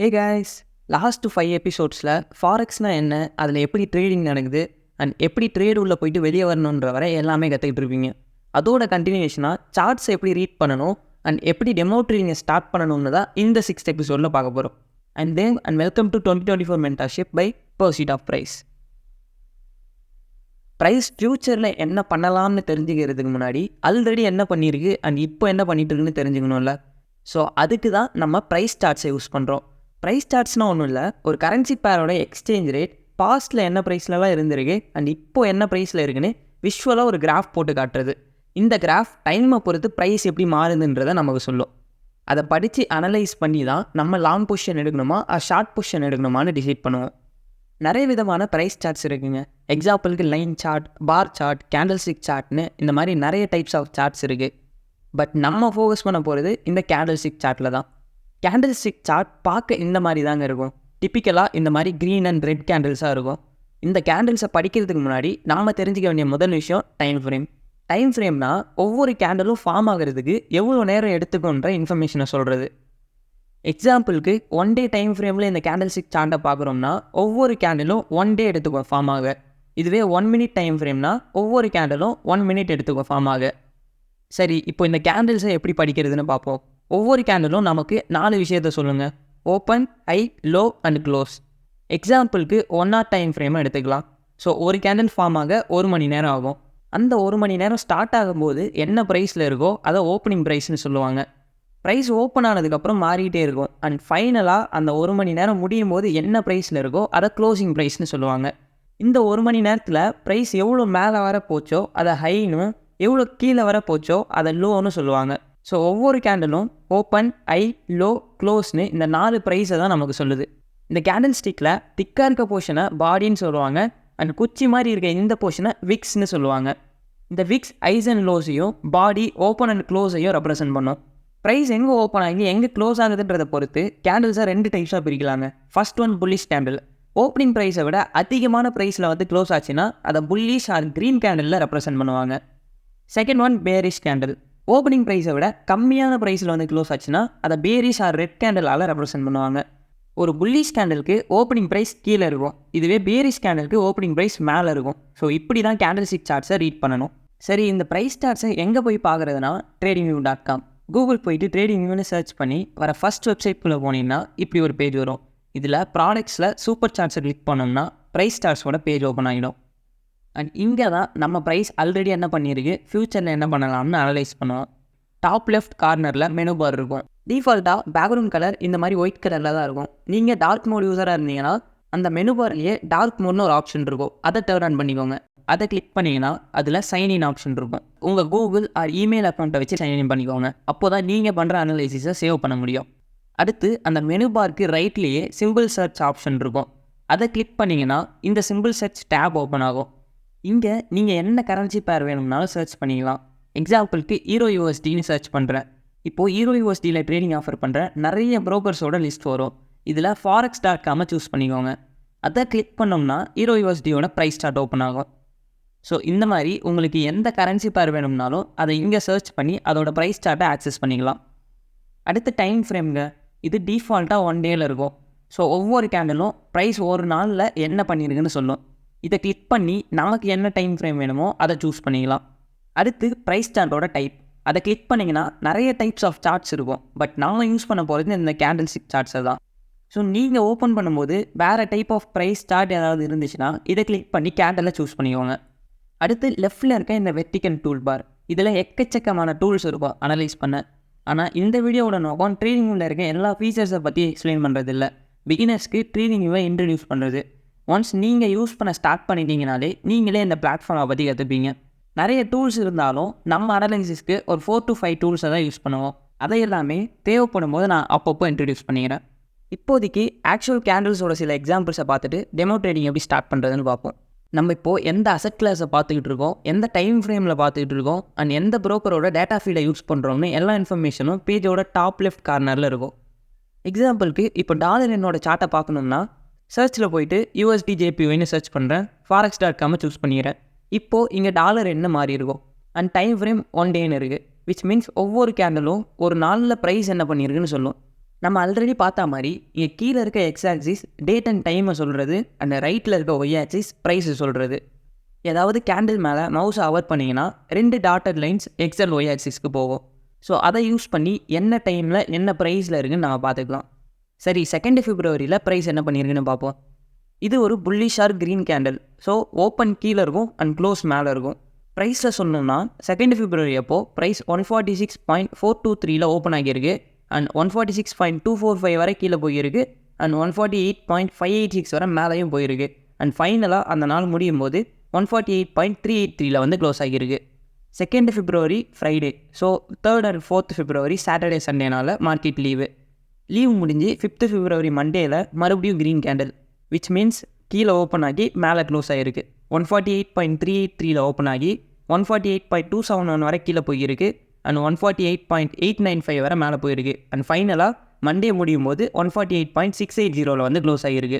Hey guys, last 5 எபிசோட்ஸில் ஃபாரெக்ஸ்னால் என்ன, அதில் எப்படி ட்ரேடிங் நடக்குது அண்ட் எப்படி ட்ரேட் உள்ளே போயிட்டு வெளியே வரணுன்ற வரை எல்லாமே கற்றுக்கிட்டு இருப்பீங்க. அதோட கண்டினியூஷனாக சார்ட்ஸ் எப்படி ரீட் பண்ணணும் அண்ட் எப்படி டெமோ ட்ரேடிங்கை ஸ்டார்ட் பண்ணணும்னு தான் இந்த 6th எபிசோடில் பார்க்க போகிறோம். And welcome to 2024 mentorship by pursuit of price. Price ஃப்யூச்சரில் என்ன பண்ணலாம்னு தெரிஞ்சுக்கிறதுக்கு முன்னாடி ஆல்ரெடி என்ன பண்ணியிருக்கு அண்ட் இப்போ என்ன பண்ணிட்டு இருக்குன்னு தெரிஞ்சுக்கணும்ல. ஸோ அதுக்கு தான் நம்ம ப்ரைஸ் சார்ட்ஸை யூஸ் பண்ணுறோம். ப்ரைஸ் சார்ட்ஸ்னால் ஒன்றும் இல்லை, ஒரு கரன்சி பேரோட எக்ஸ்சேஞ்ச் ரேட் பாஸ்ட்டில் என்ன ப்ரைஸ்லலாம் இருந்திருக்கு அண்ட் இப்போ என்ன ப்ரைஸில் இருக்குன்னு விஷுவலாக ஒரு கிராஃப் போட்டு காட்டுறது. இந்த கிராஃப் டைமை பொறுத்து ப்ரைஸ் எப்படி மாறுதுன்றதை நமக்கு சொல்லும். அதை படித்து அனலைஸ் பண்ணி தான் நம்ம லாங் பொசிஷன் எடுக்கணுமா ஷார்ட் பொசிஷன் எடுக்கணுமான்னு டிசைட் பண்ணுவோம். நிறைய விதமான ப்ரைஸ் சார்ட்ஸ் இருக்குங்க. எக்ஸாம்பிளுக்கு line chart, bar chart, candlestick சார்ட்னு இந்த மாதிரி நிறைய டைப்ஸ் ஆஃப் சார்ட்ஸ் இருக்குது. பட் நம்ம ஃபோக்கஸ் பண்ண போகிறது இந்த கேண்டில்ஸ்டிக் சார்ட்டில் தான். கேண்டில்ஸ்டிக் சார்ட் பார்க்க இந்த மாதிரி தாங்க இருக்கும். டிப்பிக்கலாக இந்த மாதிரி க்ரீன் அண்ட் ரெட் கேண்டில்ஸாக இருக்கும். இந்த கேண்டில்ஸை படிக்கிறதுக்கு முன்னாடி நாம் தெரிஞ்சிக்க வேண்டிய முதல் விஷயம் டைம் ஃப்ரேம். டைம் ஃப்ரேம்னா ஒவ்வொரு கேண்டிலும் ஃபார்ம் ஆகிறதுக்கு எவ்வளோ நேரம் எடுத்துக்கோன்ற இன்ஃபர்மேஷனை சொல்கிறது. எக்ஸாம்பிளுக்கு 1 day டைம் ஃப்ரேமில் இந்த கேண்டில்ஸ்டிக் சார்ட்டை பார்க்குறோம்னா ஒவ்வொரு கேண்டிலும் 1 day எடுத்துக்கும் ஃபார்ம் ஆக. இதுவே 1 minute டைம் ஃப்ரேம்னா ஒவ்வொரு கேண்டிலும் 1 minute எடுத்துக்கும் ஃபார்ம் ஆக. சரி, இப்போ இந்த கேண்டில்ஸை எப்படி படிக்கிறதுன்னு பார்ப்போம். ஒவ்வொரு கேண்டிலும் நமக்கு 4 விஷயத்த சொல்லுங்கள்: open, high, low and close. எக்ஸாம்பிளுக்கு 1 hour டைம் ஃப்ரேமை எடுத்துக்கலாம். ஸோ ஒரு கேண்டில் ஃபார்ம் ஆக 1 மணி நேரம் ஆகும். அந்த 1 மணி நேரம் ஸ்டார்ட் ஆகும்போது என்ன ப்ரைஸில் இருக்கோ அதை ஓப்பனிங் ப்ரைஸ்னு சொல்லுவாங்க. ப்ரைஸ் ஓப்பன் ஆனதுக்கப்புறம் மாறிக்கிட்டே இருக்கும். அண்ட் ஃபைனலாக அந்த 1 மணி நேரம் முடியும் போது என்ன ப்ரைஸில் இருக்கோ அதை க்ளோசிங் ப்ரைஸ்னு சொல்லுவாங்க. இந்த 1 மணி நேரத்தில் ப்ரைஸ் எவ்வளோ மேலே வர போச்சோ அதை ஹைன்னு, எவ்வளோ கீழே வர போச்சோ அதை லோன்னு சொல்லுவாங்க. ஸோ ஒவ்வொரு கேண்டிலும் ஓப்பன், ஹை, லோ, க்ளோஸ்னு இந்த 4 ப்ரைஸை தான் நமக்கு சொல்லுது. இந்த கேண்டில் ஸ்டிக்கில் திக்காக இருக்க போர்ஷனை பாடின்னு சொல்லுவாங்க அண்ட் குச்சி மாதிரி இருக்க இந்த போர்ஷனை விக்ஸ்னு சொல்லுவாங்க. இந்த விக்ஸ் ஐஸ் அண்ட் லோஸையும் பாடி ஓப்பன் அண்ட் க்ளோஸையும் ரெப்ரசென்ட் பண்ணும். ப்ரைஸ் எங்கே ஓப்பன் ஆகி எங்கே க்ளோஸ் ஆகுதுன்றதை பொறுத்து கேண்டில்ஸை 2 டைப்ஸாக பிரிக்கலாங்க. First one bullish candle. Opening ப்ரைஸை விட அதிகமான ப்ரைஸில் க்ளோஸ் ஆச்சுன்னா அதை புல்லிஷ் ஆர் க்ரீன் கேண்டிலில் ரெப்ரசென்ட் பண்ணுவாங்க. Second one bearish candle. Opening ப்ரைஸை விட கம்மியான ப்ரைஸில் க்ளோஸ் ஆச்சுன்னா அதை பேரிஷ் ஆர் ரெட் கேண்டிலால் ரெப்ரசென்ட் பண்ணுவாங்க. ஒரு புல்லிஷ் கேண்டிலுக்கு ஓப்பனிங் ப்ரைஸ் கீழே இருக்கும், இதுவே பேரிஷ் கேண்டிலுக்கு ஓப்பனிங் ப்ரைஸ் மேலே இருக்கும். ஸோ இப்படி தான் கேண்டில்ஸ்டிக் சார்ட்ஸை ரீட் பண்ணணும். சரி, இந்த ப்ரைஸ் சார்ட்ஸை எங்கே போய் பார்க்குறதுனா tradingview.com. கூகுள் போயிட்டு ட்ரேடிங்னு சர்ச் பண்ணி வர ஃபஸ்ட் வெப்சைட்குள்ளே போனீங்கன்னா இப்படி ஒரு பேஜ் வரும். இதில் ப்ராடக்ட்ஸில் சூப்பர் சார்ட்ஸை கிளிக் பண்ணோம்னா ப்ரைஸ் சார்ட்ஸோட பேஜ் ஓப்பன் ஆகிடும். அண்ட் இங்கே தான் நம்ம ப்ரைஸ் ஆல்ரெடி என்ன பண்ணியிருக்கு, ஃப்யூச்சரில் என்ன பண்ணலாம்னு அனலைஸ் பண்ணுவோம். டாப் லெஃப்ட் கார்னரில் மெனு பார் இருக்கும். டிஃபால்ட்டாக பேக்ரவுண்ட் கலர் இந்த மாதிரி ஒயிட் கலரில் தான் இருக்கும். நீங்கள் டார்க் மோட் யூஸராக இருந்தீங்கன்னா அந்த மெனு பார்லேயே டார்க் மோட்னு ஒரு ஆப்ஷன் இருக்கும், அதை டர்ன் ஆன் பண்ணிக்கோங்க. அதை கிளிக் பண்ணிங்கன்னா அதில் சைன்இன் ஆப்ஷன் இருக்கும். உங்கள் கூகுள் ஆர் இமெயில் அக்கௌண்ட்டை வச்சு சைன்இன் பண்ணிக்கோங்க. அப்போ தான் நீங்கள் பண்ணுற அனலைசிஸை சேவ் பண்ண முடியும். அடுத்து அந்த மெனு பார்க்கு ரைட்லேயே சிம்பிள் சர்ச் ஆப்ஷன் இருக்கும். அதை கிளிக் பண்ணிங்கன்னா இந்த சிம்பிள் சர்ச் டேப் ஓப்பன் ஆகும். இங்கே நீங்கள் என்ன கரன்சி பேர் வேணும்னாலும் சர்ச் பண்ணிக்கலாம். எக்ஸாம்பிளுக்கு ஈரோ யூஎஸ்டின்னு சர்ச் பண்ணுறேன். இப்போது ஈரோ யூஎஸ்டியில் ட்ரேடிங் ஆஃபர் பண்ணுற நிறைய ப்ரோக்கர்ஸோட லிஸ்ட் வரும். இதில் forex.com சூஸ் பண்ணிக்கோங்க. அதை கிளிக் பண்ணோம்னா ஈரோ யூஎஸ்டியோட ப்ரைஸ் சார்ட் ஓப்பன் ஆகும். ஸோ இந்த மாதிரி உங்களுக்கு எந்த கரன்சி பேர் வேணும்னாலும் அதை இங்கே சர்ச் பண்ணி அதோட ப்ரைஸ் சார்ட்டை ஆக்சஸ் பண்ணிக்கலாம். அடுத்து டைம் ஃப்ரேம்ங்க. இது டிஃபால்ட்டாக 1 day இருக்கும். ஸோ ஒவ்வொரு கேண்டிலும் ப்ரைஸ் ஒரு நாளில் என்ன பண்ணியிருக்குன்னு சொல்லும். இதை கிளிக் பண்ணி நமக்கு என்ன டைம் ஃப்ரேம் வேணுமோ அதை சூஸ் பண்ணிக்கலாம். அடுத்து ப்ரைஸ் சார்ட்டோட டைப். அதை கிளிக் பண்ணிங்கன்னா நிறைய டைப்ஸ் ஆஃப் சார்ட்ஸ் இருக்கும். பட் நாம் யூஸ் பண்ண போகிறது இந்த கேண்டில்ஸ்டிக் சார்ட்ஸை தான். ஸோ நீங்கள் ஓப்பன் பண்ணும்போது வேறு டைப் ஆஃப் ப்ரைஸ் சார்ட் ஏதாவது இருந்துச்சுன்னா இதை கிளிக் பண்ணி கேண்டிலை சூஸ் பண்ணிக்கோங்க. அடுத்து லெஃப்டில் இருக்க இந்த வெர்டிக்கல் டூல் பார். இதில் எக்கச்சக்கமான டூல்ஸ் இருக்கும் அனலைஸ் பண்ண. ஆனால் இந்த வீடியோவோட நோக்கம் ட்ரேடிங்கில் இருக்க எல்லா ஃபீச்சர்ஸை பற்றி எக்ஸ்பிளைன் பண்ணுறது இல்லை, பிகினர்ஸ்க்கு ட்ரேடிங்கை இன்ட்ரடியூஸ் பண்ணுறது. ஒன்ஸ் நீங்கள் யூஸ் பண்ண ஸ்டார்ட் பண்ணிட்டீங்கனாலே நீங்களே இந்த பிளாட்ஃபார்மை பற்றி கற்றுப்பீங்க. நிறைய டூல்ஸ் இருந்தாலும் நம்ம அனலைசிஸ்க்கு ஒரு 4 to 5 டூல்ஸை தான் யூஸ் பண்ணுவோம். அதை எல்லாமே தேவைப்படும் போது நான் அப்பப்போ இன்ட்ரடியூஸ் பண்ணிக்கிறேன். இப்போதைக்கு ஆக்சுவல் கேண்டில்ஸோட சில எக்ஸாம்பிள்ஸை பார்த்துட்டு டெமோ ட்ரேடிங் எப்படி ஸ்டார்ட் பண்ணுறதுன்னு பார்ப்போம். நம்ம இப்போது எந்த அசெட் கிளாஸை பார்த்துக்கிட்டு இருக்கோம், எந்த டைம் ஃப்ரேமில் பார்த்துக்கிட்டு இருக்கோம் அண்ட் எந்த ப்ரோக்கரோட டேட்டா ஃபீடை யூஸ் பண்ணுறோம்னு எல்லா இன்ஃபர்மேஷனும் பேஜோட டாப் லெஃப்ட் கார்னரில் இருக்கும். எக்ஸாம்பிளுக்கு இப்போ டாலர் என்னோட சார்ட்டை பார்க்கணும்னா சர்ச்சில் போயிட்டு யூஎஸ்டி ஜேபிஒய்னு சர்ச் பண்ணுறேன், forex.com சூஸ் பண்ணிக்கிறேன். இப்போது இங்கே டாலர் என்ன மாறி இருக்கும் அண்ட் டைம் ஃப்ரேம் 1 day இருக்குது. விச் மீன்ஸ் ஒவ்வொரு கேண்டலும் ஒரு நாளில் ப்ரைஸ் என்ன பண்ணியிருக்குன்னு சொல்லும். நம்ம ஆல்ரெடி பார்த்தா மாதிரி இங்கே கீழே இருக்க எக்ஸ் ஆக்சிஸ் டேட் அண்ட் டைமை சொல்கிறது, அந்த ரைட்டில் இருக்க ஒய் ஆக்சிஸ் ப்ரைஸை சொல்கிறது. ஏதாவது கேண்டில் மேலே மவுஸை ஹவர் பண்ணிங்கன்னா 2 dotted lines x and y ஆக்சிஸ்க்கு போகும். ஸோ அதை யூஸ் பண்ணி என்ன டைமில் என்ன ப்ரைஸில் இருக்குதுன்னு நம்ம பார்த்துக்கலாம். சரி, 2 February ப்ரைஸ் என்ன பண்ணியிருக்குன்னு பார்ப்போம். இது ஒரு bullish or green candle. So open கீழே இருக்கும் அண்ட் க்ளோஸ் மேலே இருக்கும். ப்ரைஸில் சொன்னோம்னா 2 February அப்போது ப்ரைஸ் 146.423 ஓப்பன் ஆகியிருக்கு அண்ட் 146.245 வரை கீழே போயிருக்கு அண்ட் 148.586 வரை மேலேயும் போயிருக்கு அண்ட் ஃபைனலாக அந்த நாள் முடியும் போது 148.383 க்ளோஸ் ஆகியிருக்கு. 2 February Friday. So 3rd and 4th February Saturday சண்டேனால மார்க்கெட் லீவ் முடிஞ்சு 5th February மண்டேயில் மறுபடியும் க்ரீன் கேண்டில், விச் மீன்ஸ் கீழே ஓப்பன் ஆகி மேலே க்ளோஸ் ஆகிருக்கு. 148.383 ஓப்பன் ஆகி 148.271 வரை கீழே போயிருக்கு அண்ட் 148.895 வரை மேலே போயிருக்கு அண்ட் ஃபைனலாக மண்டே முடியும் போது 148.680 க்ளோஸ் ஆகிருக்கு.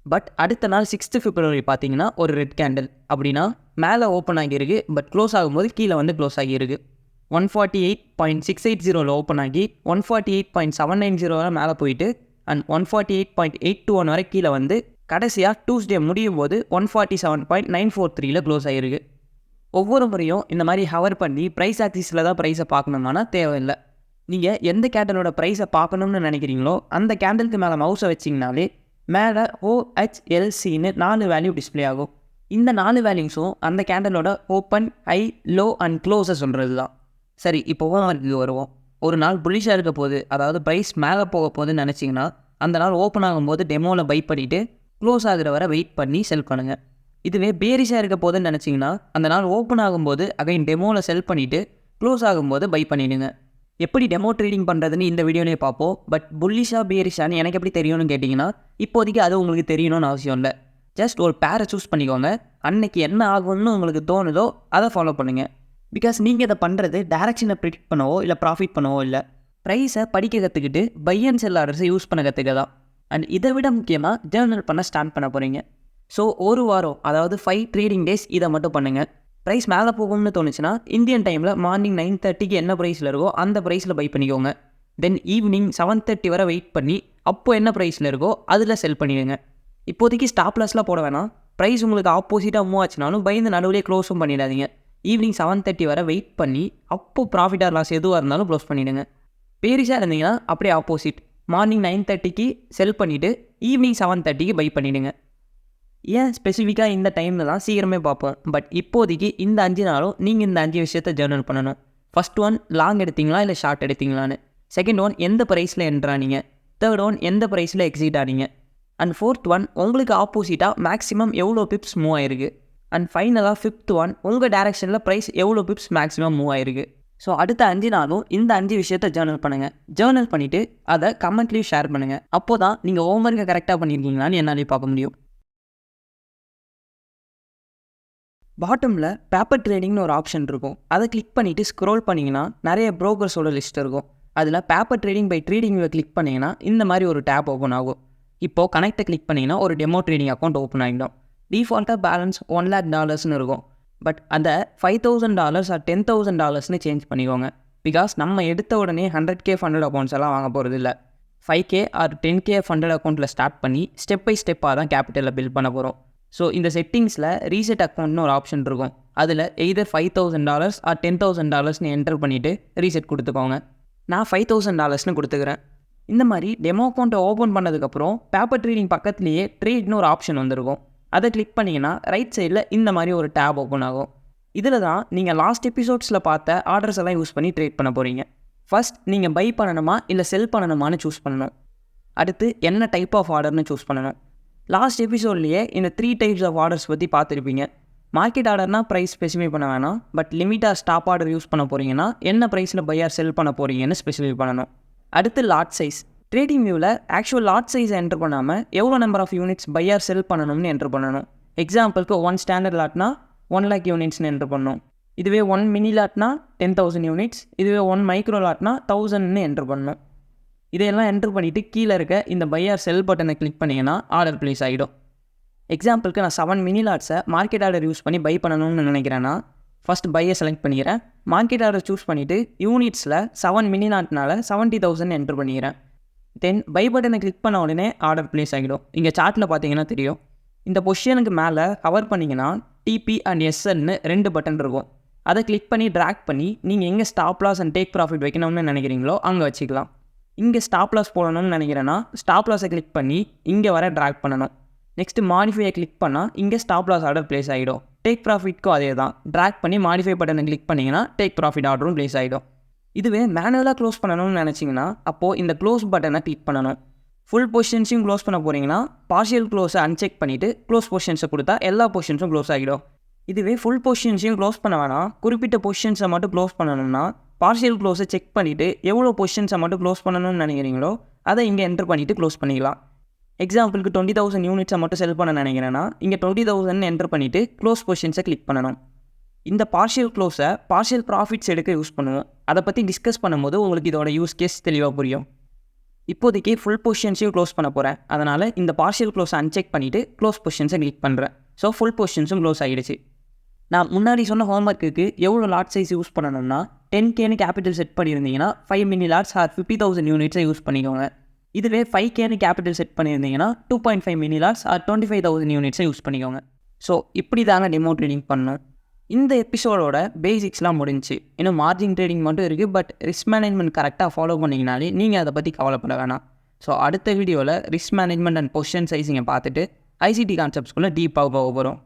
பட் அடுத்த நாள் 6th February பார்த்தீங்கன்னா ஒரு ரெட் கேண்டில். அப்படின்னா மேலே ஓப்பன் ஆகியிருக்கு பட் க்ளோஸ் ஆகும்போது கீழே க்ளோஸ் ஆகியிருக்கு. 148.680 ஓப்பன் ஆகி 148.790 வரை மேலே போயிட்டு அண்ட் 148.821 வரை கீழே கடைசியாக டியூஸ்டே முடியும் போது 147.943 க்ளோஸ் ஆகிருக்கு. ஒவ்வொரு முறையும் இந்த மாதிரி ஹவர் பண்ணி ப்ரைஸ் ஆக்சிஸில் தான் ப்ரைஸை பார்க்கணுமானா தேவையில்லை. நீங்கள் எந்த கேண்டலோட ப்ரைஸை பார்க்கணும்னு நினைக்கிறீங்களோ அந்த கேண்டலுக்கு மேலே மவுஸை வச்சிங்கனாலே மேலே OHLCன்னு 4 வேல்யூ டிஸ்பிளே ஆகும். இந்த 4 வேல்யூஸும் அந்த கேண்டலோட ஓப்பன், ஹை, லோ அண்ட் க்ளோஸை சொல்கிறது தான். சரி, இப்போ ஓவருக்கு வருவோம். ஒரு நாள் புல்லிஷாக இருக்க போது, அதாவது ப்ரைஸ் மேலே போக போகுதுன்னு நினச்சிங்கன்னா அந்த நாள் ஓப்பன் ஆகும்போது டெமோவில் பை பண்ணிவிட்டு க்ளோஸ் ஆகிற வரை வெயிட் பண்ணி செல் பண்ணுங்கள். இதுவே பேரிஷாக இருக்க போதுன்னு நினச்சிங்கன்னா அந்த நாள் ஓப்பன் ஆகும்போது அகைன் டெமோவில் செல் பண்ணிவிட்டு க்ளோஸ் ஆகும்போது பை பண்ணிவிடுங்க. எப்படி டெமோ ட்ரேடிங் பண்ணுறதுன்னு இந்த வீடியோலேயே பார்ப்போம். பட் புல்லிஷாக பேரிஷான்னு எனக்கு எப்படி தெரியும்னு கேட்டிங்கன்னா இப்போதைக்கு அது உங்களுக்கு தெரியணும்னு அவசியம் இல்லை. ஜஸ்ட் ஒரு பேரை சூஸ் பண்ணிக்கோங்க. அன்னைக்கு என்ன ஆகும்னு உங்களுக்கு தோணுதோ அதை ஃபாலோ பண்ணுங்கள். பிகாஸ் நீங்கள் இதை பண்ணுறது டைரக்ஷனை ப்ரிடிக்ட் பண்ணவோ இல்லை ப்ராஃபிட் பண்ணவோ இல்லை, ப்ரைஸை படிக்க கற்றுக்கிட்டு பை அண்ட் செல் ஆர்டர்ஸை யூஸ் பண்ண கற்றுக்க தான். அண்ட் இதை விட முக்கியமாக ஜேர்னல் பண்ண ஸ்டார்ட் பண்ண போகிறீங்க. ஸோ ஒரு வாரம், அதாவது 5 ட்ரேடிங் டேஸ் இதை மட்டும் பண்ணுங்கள். ப்ரைஸ் மேலே போகும்னு தோணுச்சுன்னா இந்தியன் டைமில் மார்னிங் 9:30க்கு என்ன ப்ரைஸில் இருக்கோ அந்த ப்ரைஸில் பை பண்ணிக்கோங்க. தென் ஈவினிங் 7:30 வரை வெயிட் பண்ணி அப்போது என்ன ப்ரைஸில் இருக்கோ அதில் செல் பண்ணிடுங்க. இப்போதைக்கு ஸ்டாப் லாஸ்லாம் போட வேணாம். ப்ரைஸ் உங்களுக்கு ஆப்போசிட்டாக மூவ் ஆச்சுனாலும் பயந்து நடுவிலே க்ளோஸும் பண்ணிடாதீங்க. ஈவினிங் 7:30 வரை வெயிட் பண்ணி அப்போது ப்ராஃபிட் ஆர் லாஸ் எதுவாக இருந்தாலும் க்ளோஸ் பண்ணிவிடுங்க. பேரிஷாக இருந்தீங்கன்னா அப்படியே ஆப்போசிட், மார்னிங் 9:30க்கு செல் பண்ணிவிட்டு ஈவினிங் 7:30க்கு பை பண்ணிவிடுங்க. ஏன் ஸ்பெசிஃபிக்காக இந்த டைமில் தான் சீக்கிரமே பார்ப்போம். பட் இப்போதைக்கு இந்த 5 நாளும் நீங்கள் இந்த 5 விஷயத்தை ஜேர்னல் பண்ணணும். ஃபர்ஸ்ட் ஒன், லாங் எடுத்தீங்களா இல்லை ஷார்ட் எடுத்தீங்களான்னு. செகண்ட் ஒன், எந்த ப்ரைஸில் என்ட்ரானீங்க. தேர்ட் ஒன், எந்த ப்ரைஸில் எக்ஸிட் ஆனீங்க. அண்ட் ஃபோர்த் ஒன், உங்களுக்கு ஆப்போசிட்டாக மேக்ஸிமம் எவ்வளோ பிப்ஸ் மூவ் ஆயிருக்கு. அண்ட் ஃபைனலாக ஃபிஃப்த் ஒன், உங்கள் டேரெக்ஷனில் ப்ரைஸ் எவ்வளோ பிப்ஸ் மேக்ஸிமம் மூவ் ஆயிருக்கு. ஸோ அடுத்த 5 நாளும் இந்த 5 விஷயத்தை ஜேர்னல் பண்ணுங்கள். ஜேர்னல் பண்ணிவிட்டு அதை கமெண்ட்லேயும் ஷேர் பண்ணுங்கள். அப்போ தான் நீங்கள் ஹோம்ஒர்க்கை கரெக்டாக பண்ணியிருக்கீங்களான்னு என்னாலே பார்க்க முடியும். பாட்டமில் பேப்பர் ட்ரேடிங்னு ஒரு ஆப்ஷன் இருக்கும். அதை கிளிக் பண்ணிவிட்டு ஸ்க்ரோல் பண்ணிங்கன்னா நிறைய ப்ரோக்கர்ஸோட லிஸ்ட் இருக்கும். அதில் பேப்பர் ட்ரேடிங் பை ட்ரேடிங்கில் கிளிக் பண்ணிங்கன்னா இந்த மாதிரி ஒரு டேப் ஓப்பன் ஆகும். இப்போது கனெக்டை கிளிக் பண்ணிங்கன்னா ஒரு டெமோ ட்ரேடிங் அக்கௌண்ட் ஓப்பன் ஆகிடும். டிஃபால்ட்டாக பேலன்ஸ் $1,00,000 இருக்கும். பட் அதை $5,000 ஆர் $10,000 சேஞ்ச் பண்ணிக்கோங்க. பிகாஸ் நம்ம எடுத்த உடனே 100K ஃபண்டட் அக்கௌண்ட்ஸ் எல்லாம் வாங்க போகிறது இல்லை. 5K ஆர் 10K ஃபண்டட் அக்கௌண்ட்டில் ஸ்டார்ட் பண்ணி ஸ்டெப் பை ஸ்டெப்பாக தான் கேபிட்டலில் பில்ட் பண்ண போகிறோம். ஸோ இந்த செட்டிங்ஸில் ரீசெட் அக்கௌண்ட்னு ஒரு ஆப்ஷன் இருக்கும். அதில் எய்தர் $5,000 ஆர் $10,000 என்டர் பண்ணிவிட்டு ரீசெட் கொடுத்துக்கோங்க. நான் $5,000 கொடுத்துக்கிறேன். இந்த மாதிரி டெமோ அக்கௌண்ட்டை ஓப்பன் பண்ணதுக்கப்புறம் பேப்பர் ட்ரேடிங் பக்கத்துலேயே ட்ரேட்னு ஒரு ஆப்ஷன் வந்திருக்கும். அதை கிளிக் பண்ணிங்கன்னா ரைட் சைடில் இந்த மாதிரி ஒரு டேப் ஓப்பன் ஆகும். இதில் தான் நீங்கள் லாஸ்ட் எபிசோட்ஸில் பார்த்த ஆர்டர்ஸ் எல்லாம் யூஸ் பண்ணி ட்ரேட் பண்ண போகிறீங்க. ஃபர்ஸ்ட் நீங்கள் பை பண்ணணுமா இல்லை செல் பண்ணணுமான்னு சூஸ் பண்ணணும். அடுத்து என்ன டைப் ஆஃப் ஆர்டர்னு சூஸ் பண்ணணும். லாஸ்ட் எபிசோட்லேயே இந்த 3 டைப்ஸ் ஆஃப் ஆர்டர்ஸ் பற்றி பார்த்துருப்பீங்க. மார்க்கெட் ஆர்டர்னால் ப்ரைஸ் ஸ்பெசிஃபை பண்ண வேணாம். பட் லிமிட்டாக ஸ்டாப் ஆர்டர் யூஸ் பண்ண போகிறீங்கன்னா என்ன ப்ரைஸில் பையார் செல் பண்ண போகிறீங்கன்னு ஸ்பெசிஃபை பண்ணணும். அடுத்து லாட் சைஸ். ட்ரேடிங் வியூவில் ஆக்சுவல் லாட் சைஸை என்டர் பண்ணாமல் எவ்வளோ நம்பர் ஆஃப் யூனிட்ஸ் பையார் செல் பண்ணணும்னு என்டர் பண்ணணும். எக்ஸாம்பிளுக்கு 1 ஸ்டாண்டர்ட் லாட்னா 1 lakh யூனிட்ஸ்னு என்டர் பண்ணணும். இதுவே 1 மினி லாட்னா 10,000 யூனிட்ஸ். இதுவே 1 மைக்ரோ லாட்னா 1000ன்னு என்டர் பண்ணணும். இதையெல்லாம் என்ட்ரு பண்ணிவிட்டு கீழே இருக்க இந்த பையார் செல் பட்டனை கிளிக் பண்ணிங்கன்னா ஆர்டர் ப்ளேஸ் ஆகிடும். எக்ஸாம்பிளுக்கு நான் 7 மினி லாட்ஸை மார்க்கெட் ஆர்டர் யூஸ் பண்ணி பை பண்ணணும்னு நினைக்கிறேன்னா ஃபஸ்ட் பையை செலக்ட் பண்ணிக்கிறேன். மார்க்கெட் ஆர்டர் சூஸ் பண்ணிவிட்டு யூனிட்ஸில் 7 மினி லாட்னால 70,000 என்ட்ரு பண்ணிக்கிறேன். தென் பை பட்டனை கிளிக் பண்ண உடனே ஆர்டர் ப்ளேஸ் ஆகிடும். இங்கே சார்ட்டில் பார்த்தீங்கன்னா தெரியும். இந்த பொசிஷனுக்கு மேலே கவர் பண்ணிங்கன்னா டிபி அண்ட் எஸ்எல்னு 2 பட்டன் இருக்கும். அதை கிளிக் பண்ணி ட்ராக் பண்ணி நீங்கள் எங்கே stop loss and take profit வைக்கணும்னு நினைக்கிறீங்களோ அங்கே வச்சுக்கலாம். இங்கே ஸ்டாப் லாஸ் போடணும்னு நினைக்கிறேன்னா ஸ்டாப் லாஸை கிளிக் பண்ணி இங்கே வர ட்ராக் பண்ணணும். நெக்ஸ்ட்டு மாடிஃபையை கிளிக் பண்ணால் இங்கே ஸ்டாப் லாஸ் ஆர்டர் ப்ளேஸ் ஆகிடும். டேக் ப்ராஃபிட்க்கும் அதே தான். ட்ராக் பண்ணி மாடிஃபை பட்டனை கிளிக் பண்ணிங்கன்னா டேக் ப்ராஃபிட் ஆர்டரும் ப்ளேஸ் ஆகிடும். இதுவே மேனுவலாக க்ளோஸ் பண்ணணும்னு நினச்சிங்கன்னா அப்போது இந்த க்ளோஸ் பட்டனை கிளிக் பண்ணணும். ஃபுல் பொசிஷன்ஸையும் க்ளோஸ் பண்ண போகிறீங்கன்னா பார்ஷியல் க்ளோஸை அன்செக் பண்ணிவிட்டு க்ளோஸ் பொசிஷன்ஸை கொடுத்தா எல்லா பொசிஷன்ஸும் க்ளோஸ் ஆகிடும். இதுவே ஃபுல் பொசிஷன்ஸையும் க்ளோஸ் பண்ண வேணாம், குறிப்பிட்ட பொசிஷன்ஸை மட்டும் க்ளோஸ் பண்ணணும்னா பார்ஷியல் க்ளோஸை செக் பண்ணிவிட்டு எவ்வளோ பொசிஷன்ஸை மட்டும் க்ளோஸ் பண்ணணும்னு நினைக்கிறீங்களோ அதை இங்கே என்டர் பண்ணிவிட்டு க்ளோஸ் பண்ணிக்கலாம். எக்ஸாம்பிளுக்கு 20,000 யூனிட்ஸை மட்டும் செல் பண்ண நினைக்கிறேன்னா இங்கே 20,000 என்டர் பண்ணிவிட்டு க்ளோஸ் பொசிஷன்ஸை கிளிக் பண்ணணும். இந்த பார்ஷியல் க்ளோஸை பார்ஷியல் ப்ராஃபிட்ஸ் எடுக்க யூஸ் பண்ணுவோம். அதை பற்றி டிஸ்கஸ் பண்ணும்போது உங்களுக்கு இதோட யூஸ் கேஸ் தெளிவாக புரியும். இப்போதைக்கு ஃபுல் பொசிஷன்ஸையும் க்ளோஸ் பண்ண போகிறேன். அதனால் இந்த பார்ஷியல் க்ளோஸை அன்செக் பண்ணிவிட்டு க்ளோஸ் பொசிஷன்ஸை கிளிக் பண்ணுறேன். ஸோ ஃபுல் பொசிஷன்ஸும் க்ளோஸ் ஆகிடுச்சு. நான் முன்னாடி சொன்ன ஹோம்ஒர்க்குக்கு எவ்வளோ லாட் சைஸ் யூஸ் பண்ணணும்னா 10Kன்னு கேபிட்டல் செட் பண்ணியிருந்தீங்கன்னா 5 மினி லாட்ஸ் ஆர் 50,000 யூனிட்ஸை யூஸ் பண்ணிக்கோங்க. இதுவே 5Kன்னு கேபிட்டல் செட் பண்ணியிருந்தீங்கன்னா 2.5 மினி லாட்ஸ் ஆர் 25,000 யூனிட்ஸை யூஸ் பண்ணிக்கோங்க. ஸோ இப்படி தாங்க டெமோ ட்ரேடிங் பண்ணணும். இந்த எபிசோடோட பேசிக்ஸ்லாம் முடிஞ்சு. இன்னும் மார்ஜின் ட்ரேடிங் மட்டும் இருக்குது. பட் ரிஸ்க் மேனேஜ்மெண்ட் கரெக்டாக ஃபாலோ பண்ணிங்கனாலே நீங்கள் அதை பற்றி கவலைப்பட வேணாம். ஸோ அடுத்த வீடியோவில் ரிஸ்க் மேனேஜ்மெண்ட் அண்ட் பொசிஷன் சைஸிங்கை பார்த்துட்டு ஐசிடி கான்செப்ட்ஸ்குள்ளே டீப்பாக போக போகிறோம்.